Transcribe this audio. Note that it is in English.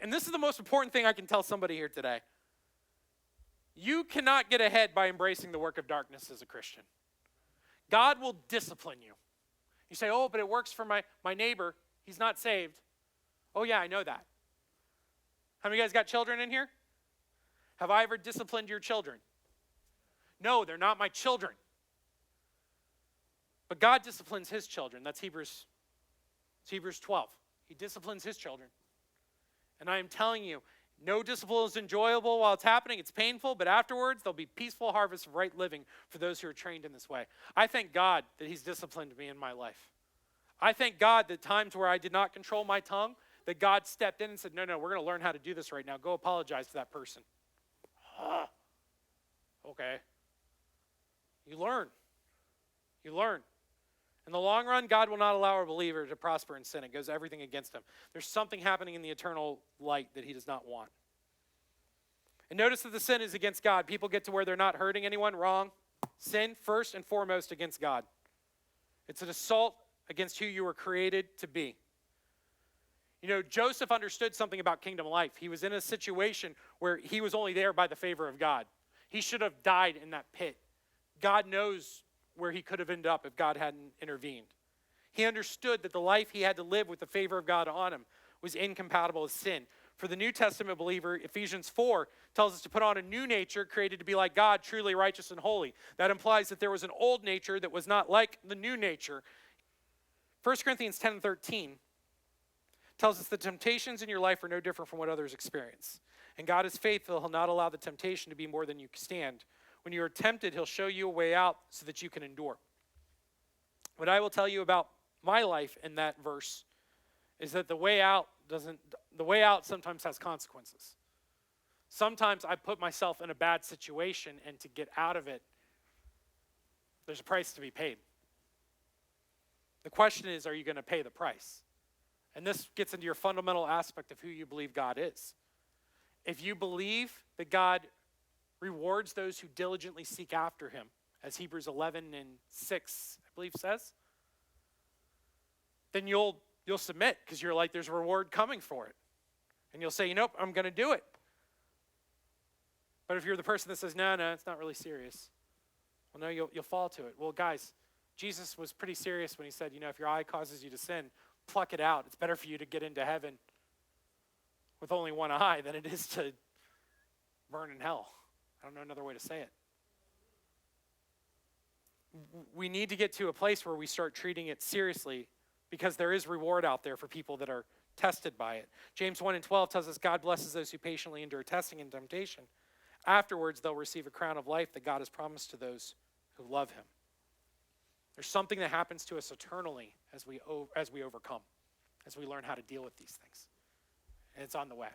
and this is the most important thing I can tell somebody here today. You cannot get ahead by embracing the work of darkness as a Christian. God will discipline you. You say, oh, but it works for my neighbor. He's not saved. Oh, yeah, I know that. How many of you guys got children in here? Have I ever disciplined your children? No, they're not my children. But God disciplines his children. That's Hebrews 12. He disciplines his children. And I am telling you, no discipline is enjoyable while it's happening. It's painful, but afterwards there'll be peaceful harvest of right living for those who are trained in this way. I thank God that he's disciplined me in my life. I thank God that times where I did not control my tongue, that God stepped in and said, no, we're going to learn how to do this right now. Go apologize to that person. Okay. You learn. In the long run, God will not allow a believer to prosper in sin. It goes everything against him. There's something happening in the eternal light that he does not want. And notice that the sin is against God. People get to where they're not hurting anyone. Wrong. Sin, first and foremost, against God. It's an assault against who you were created to be. You know, Joseph understood something about kingdom life. He was in a situation where he was only there by the favor of God. He should have died in that pit. God knows where he could have ended up if God hadn't intervened. He understood that the life he had to live with the favor of God on him was incompatible with sin. For the New Testament believer, Ephesians 4 tells us to put on a new nature created to be like God, truly righteous and holy. That implies that there was an old nature that was not like the new nature. 1 Corinthians 10:13 tells us the temptations in your life are no different from what others experience. And God is faithful. He'll not allow the temptation to be more than you can stand. When you are tempted, he'll show you a way out so that you can endure. What I will tell you about my life in that verse is that the way out sometimes has consequences. Sometimes I put myself in a bad situation, and to get out of it, there's a price to be paid. The question is, are you going to pay the price? And this gets into your fundamental aspect of who you believe God is. If you believe that God rewards those who diligently seek after him, as Hebrews 11:6, I believe, says, then you'll submit, because you're like, there's a reward coming for it. And you'll say, nope, I'm going to do it. But if you're the person that says, no, it's not really serious, well, no, you'll fall to it. Well, guys, Jesus was pretty serious when he said, if your eye causes you to sin, pluck it out. It's better for you to get into heaven with only one eye than it is to burn in hell. I don't know another way to say it. We need to get to a place where we start treating it seriously, because there is reward out there for people that are tested by it. James 1:12 tells us God blesses those who patiently endure testing and temptation. Afterwards, they'll receive a crown of life that God has promised to those who love him. There's something that happens to us eternally as we overcome, as we learn how to deal with these things. And it's on the way.